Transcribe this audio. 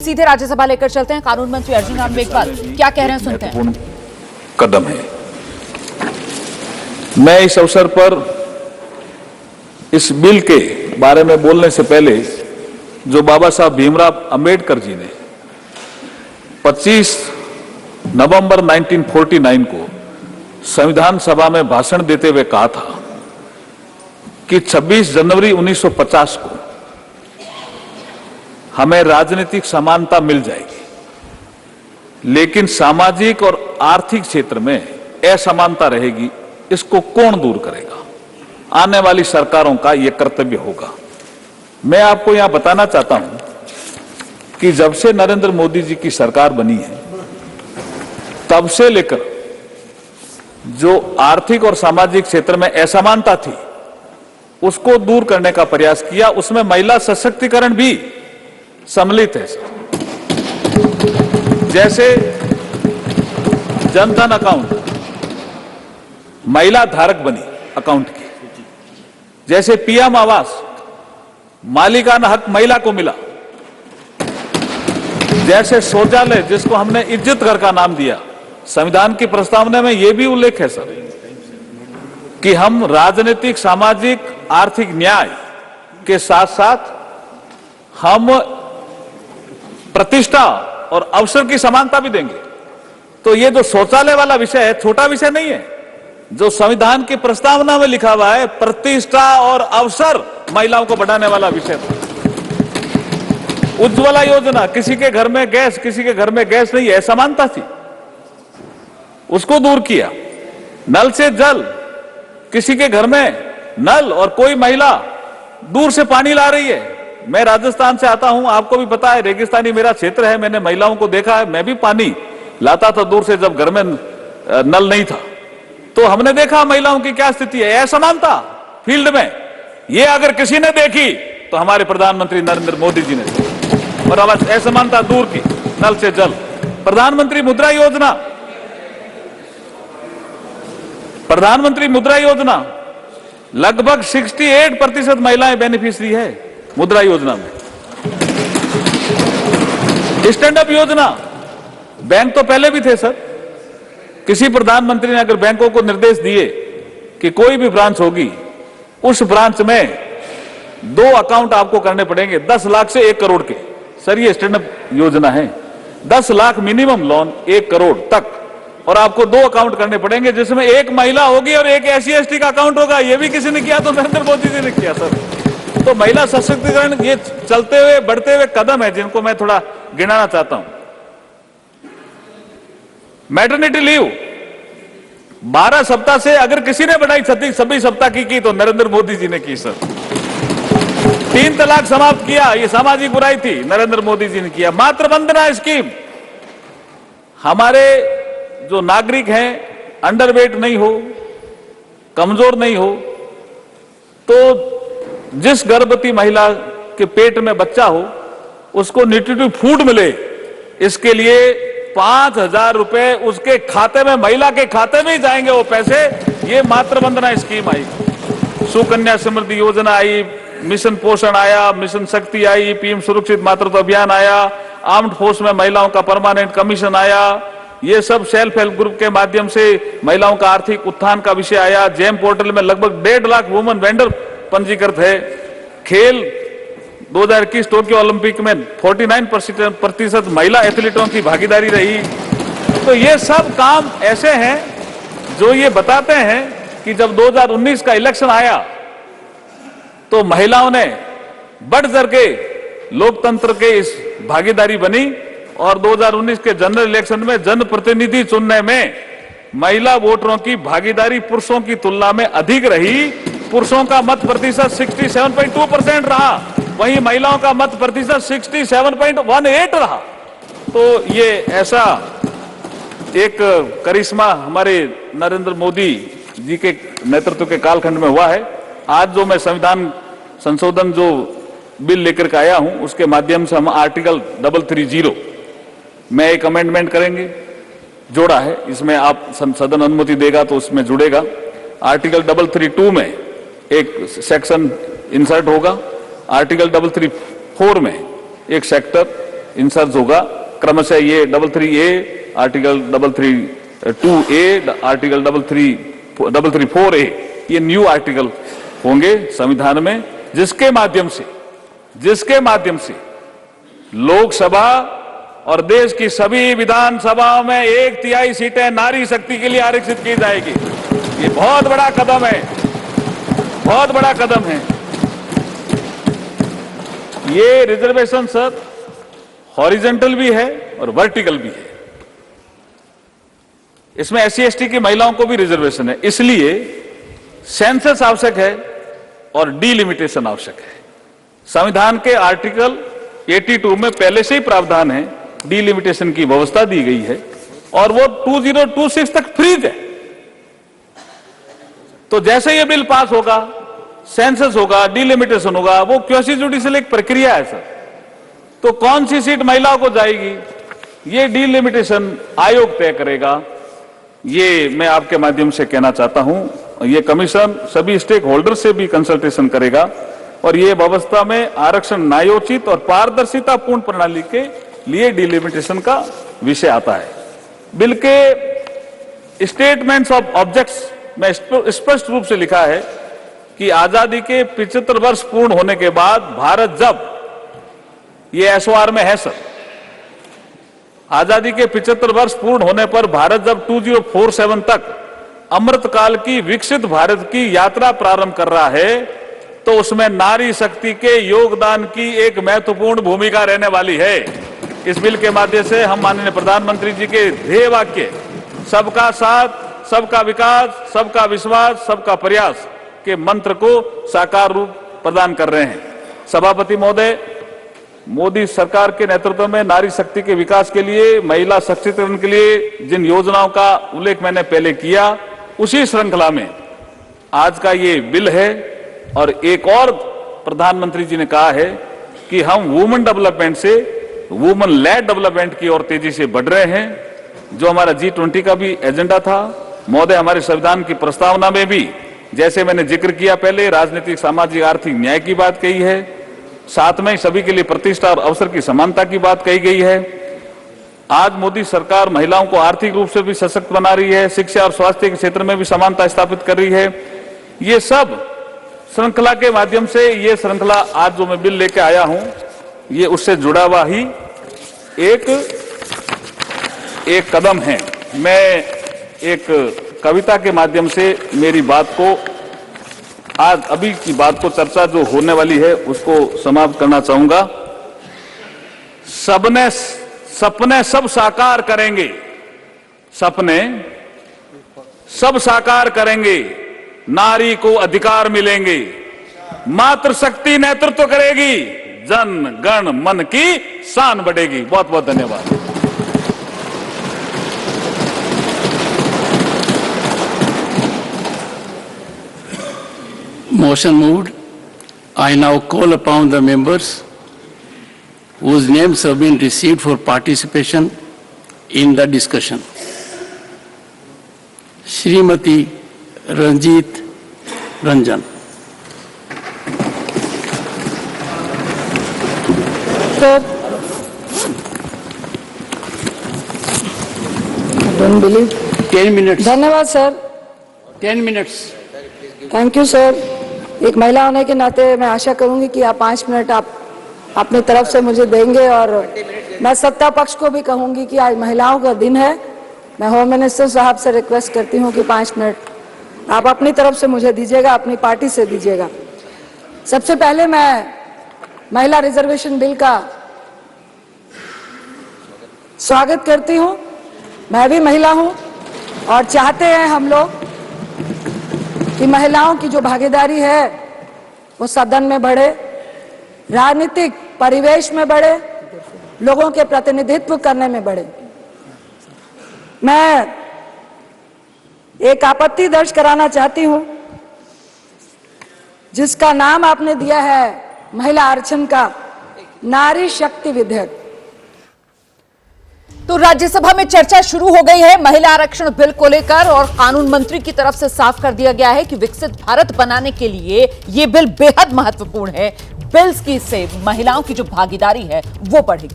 सीधे राज्यसभा लेकर चलते हैं। कानून मंत्री अर्जुन राम मेघवाल क्या कह रहे हैं, सुनते हैं। कदम है। मैं इस अवसर पर इस बिल के बारे में बोलने से पहले जो बाबा साहब भीमराव अंबेडकर जी ने 25 नवंबर 1949 को संविधान सभा में भाषण देते हुए कहा था कि 26 जनवरी 1950 को हमें राजनीतिक समानता मिल जाएगी, लेकिन सामाजिक और आर्थिक क्षेत्र में असमानता रहेगी। इसको कौन दूर करेगा? आने वाली सरकारों का यह कर्तव्य होगा। मैं आपको यहां बताना चाहता हूं कि जब से नरेंद्र मोदी जी की सरकार बनी है, तब से लेकर जो आर्थिक और सामाजिक क्षेत्र में असमानता थी, उसको दूर करने का प्रयास किया। उसमें महिला सशक्तिकरण भी सम्मिलित है। जैसे जनधन अकाउंट, महिला धारक बनी अकाउंट की। जैसे पीएम आवास, मालिकाना हक महिला को मिला। जैसे शौचालय, जिसको हमने इज्जत घर का नाम दिया, संविधान की प्रस्तावना में यह भी उल्लेख है सर कि हम राजनीतिक, सामाजिक, आर्थिक न्याय के साथ साथ हम प्रतिष्ठा और अवसर की समानता भी देंगे। तो ये जो शौचालय वाला विषय है, छोटा विषय नहीं है। जो संविधान की प्रस्तावना में लिखा हुआ है, प्रतिष्ठा और अवसर महिलाओं को बढ़ाने वाला विषय था। उज्ज्वला योजना, किसी के घर में गैस, किसी के घर में गैस नहीं है, असमानता थी, उसको दूर किया। नल से जल, किसी के घर में नल और कोई महिला दूर से पानी ला रही है। मैं राजस्थान से आता हूं, आपको भी पता है, रेगिस्तानी मेरा क्षेत्र है। मैंने महिलाओं को देखा है, मैं भी पानी लाता था दूर से जब घर में नल नहीं था। तो हमने देखा महिलाओं की क्या स्थिति है, असमानता फील्ड में। ये अगर किसी ने देखी तो हमारे प्रधानमंत्री नरेंद्र मोदी जी ने, और अब असमानता दूर की, नल से जल। प्रधानमंत्री मुद्रा योजना, प्रधानमंत्री मुद्रा योजना, लगभग 68% महिलाएं बेनिफिशियरी है मुद्रा योजना में। स्टैंड अप योजना, बैंक तो पहले भी थे सर। किसी प्रधानमंत्री ने अगर बैंकों को निर्देश दिए कि कोई भी ब्रांच होगी, उस ब्रांच में 2 अकाउंट आपको करने पड़ेंगे 10 लाख से 1 करोड़ के। सर ये स्टैंड अप योजना है। 10 लाख मिनिमम लोन, 1 करोड़ तक, और आपको 2 अकाउंट करने पड़ेंगे, जिसमें एक महिला होगी और एक SC/ST का अकाउंट होगा। ये भी किसी ने किया तो नरेंद्र मोदी जी ने किया सर। तो महिला सशक्तिकरण, ये चलते हुए बढ़ते हुए कदम है जिनको मैं थोड़ा गिनाना चाहता हूं। मैटरनिटी लीव 12 सप्ताह से अगर किसी ने बढ़ाई 26 सप्ताह की तो नरेंद्र मोदी जी ने की सर। 3 तलाक समाप्त किया, ये सामाजिक बुराई थी, नरेंद्र मोदी जी ने किया। मातृ वंदना स्कीम, हमारे जो नागरिक हैं, अंडरवेट नहीं हो, कमजोर नहीं हो, तो जिस गर्भवती महिला के पेट में बच्चा हो उसको न्यूट्रिटिव फूड मिले, इसके लिए 5,000 रुपए उसके खाते में, महिला के खाते में ही जाएंगे वो पैसे। ये मातृ वंदना स्कीम आई, सुकन्या समृद्धि योजना आई, मिशन पोषण आया, मिशन शक्ति आई, पीएम सुरक्षित मातृत्व अभियान आया, आर्म्ड फोर्स में महिलाओं का परमानेंट कमीशन आया। ये सब सेल्फ हेल्प ग्रुप के माध्यम से महिलाओं का आर्थिक उत्थान का विषय आया। जेम पोर्टल में लगभग 1.5 लाख वुमेन वेंडर पंजीकृत है। खेल 2021 टोक्यो ओलंपिक में 49% महिला एथलीटों की भागीदारी रही। तो ये सब काम ऐसे हैं जो ये बताते हैं कि जब 2019 का इलेक्शन आया तो महिलाओं ने बढ़ चढ़ के लोकतंत्र के इस भागीदारी बनी, और 2019 के जनरल इलेक्शन में जनप्रतिनिधि चुनने में महिला वोटरों की भागीदारी पुरुषों की तुलना में अधिक रही। पुरुषों का मत प्रतिशत 67.2% रहा, वहीं महिलाओं का मत प्रतिशत 67.18 रहा। तो ये ऐसा एक करिश्मा हमारे नरेंद्र मोदी जी के नेतृत्व के कालखंड में हुआ है। आज जो मैं संविधान संशोधन जो बिल लेकर के आया हूं, उसके माध्यम से हम आर्टिकल 330 में एक अमेंडमेंट करेंगे, जोड़ा है। इसमें आप सदन अनुमति देगा तो उसमें जुड़ेगा। आर्टिकल 332 में एक सेक्शन इंसर्ट होगा, आर्टिकल 334 में एक सेक्टर इंसर्ज होगा क्रमशः। ये 33A, article 332A, article 334A, ये न्यू आर्टिकल होंगे संविधान में, जिसके माध्यम से लोकसभा और देश की सभी विधानसभाओं में 1/3 सीटें नारी शक्ति के लिए आरक्षित की जाएगी। ये बहुत बड़ा कदम है, बहुत बड़ा कदम है। ये रिजर्वेशन सर हॉरिजॉन्टल भी है और वर्टिकल भी है। इसमें SC/ST की महिलाओं को भी रिजर्वेशन है, इसलिए सेंसस आवश्यक है और डीलिमिटेशन आवश्यक है। संविधान के आर्टिकल 82 में पहले से ही प्रावधान है, डीलिमिटेशन की व्यवस्था दी गई है और वो 2026 तक फ्रीज है। तो जैसे ये बिल पास होगा, सेंसस होगा, डीलिमिटेशन होगा, वो क्वासी जुडिशियल एक प्रक्रिया है सर। तो कौन सी सीट महिलाओं को जाएगी, ये डीलिमिटेशन आयोग तय करेगा। ये मैं आपके माध्यम से कहना चाहता हूं। ये कमीशन सभी स्टेक होल्डर से भी कंसल्टेशन करेगा और ये व्यवस्था में आरक्षण न्यायोचित और पारदर्शिता पूर्ण प्रणाली के लिए डीलिमिटेशन का विषय आता है। बिल के स्टेटमेंट्स ऑफ ऑब्जेक्ट्स में स्पष्ट रूप से लिखा है कि आजादी के 75 वर्ष पूर्ण होने के बाद भारत जब, ये SOR में है सर, आजादी के 75 वर्ष पूर्ण होने पर भारत जब 2047 तक अमृतकाल की विकसित भारत की यात्रा प्रारंभ कर रहा है, तो उसमें नारी शक्ति के योगदान की एक महत्वपूर्ण भूमिका रहने वाली है। इस बिल के माध्यम से हम माननीय प्रधानमंत्री जी के ध्येय वाक्य सबका साथ, सबका विकास, सबका विश्वास, सबका प्रयास के मंत्र को साकार रूप प्रदान कर रहे हैं। सभापति महोदय, मोदी सरकार के नेतृत्व में नारी शक्ति के विकास के लिए, महिला सशक्तिकरण के लिए जिन योजनाओं का उल्लेख मैंने पहले किया, उसी श्रृंखला में आज का ये बिल है। और एक और प्रधानमंत्री जी ने कहा है कि हम वुमेन डेवलपमेंट से वुमेन लेड डेवलपमेंट की ओर तेजी से बढ़ रहे हैं, जो हमारा G20 का भी एजेंडा था। महोदय, हमारे संविधान की प्रस्तावना में भी, जैसे मैंने जिक्र किया पहले, राजनीतिक, सामाजिक, आर्थिक न्याय की बात कही है, साथ में सभी के लिए प्रतिष्ठा और अवसर की समानता की बात कही गई है। आज मोदी सरकार महिलाओं को आर्थिक रूप से भी सशक्त बना रही है, शिक्षा और स्वास्थ्य के क्षेत्र में भी समानता स्थापित कर रही है। ये सब श्रृंखला के माध्यम से, ये श्रृंखला आज जो मैं बिल लेके आया हूं, ये उससे जुड़ा हुआ ही एक कदम है। मैं एक कविता के माध्यम से मेरी बात को, आज अभी की बात को, चर्चा जो होने वाली है, उसको समाप्त करना चाहूंगा। सपने सब साकार करेंगे, सपने सब साकार करेंगे, नारी को अधिकार मिलेंगे, मातृशक्ति नेतृत्व करेगी, जन गण मन की शान बढ़ेगी। बहुत बहुत धन्यवाद। Motion moved. I now call upon the members whose names have been received for participation in the discussion. Shrimati Ranjit Ranjan. Sir, I don't believe. 10 minutes. धन्यवाद sir. 10 minutes. Thank you sir. एक महिला होने के नाते मैं आशा करूंगी कि आप 5 मिनट आप अपनी तरफ से मुझे देंगे, और मैं सत्ता पक्ष को भी कहूंगी कि आज महिलाओं का दिन है। मैं होम मिनिस्टर साहब से रिक्वेस्ट करती हूं कि 5 मिनट आप अपनी तरफ से मुझे दीजिएगा, अपनी पार्टी से दीजिएगा। सबसे पहले मैं महिला रिजर्वेशन बिल का स्वागत करती हूं। मैं भी महिला हूं और चाहते हैं हम लोग कि महिलाओं की जो भागीदारी है वो सदन में बढ़े, राजनीतिक परिवेश में बढ़े, लोगों के प्रतिनिधित्व करने में बढ़े। मैं एक आपत्ति दर्ज कराना चाहती हूं, जिसका नाम आपने दिया है महिला आरक्षण का नारी शक्ति विधेयक। तो राज्यसभा में चर्चा शुरू हो गई है महिला आरक्षण बिल को लेकर, और कानून मंत्री की तरफ से साफ कर दिया गया है कि विकसित भारत बनाने के लिए यह बिल बेहद महत्वपूर्ण है। बिल्स की से महिलाओं की जो भागीदारी है वो बढ़ेगी।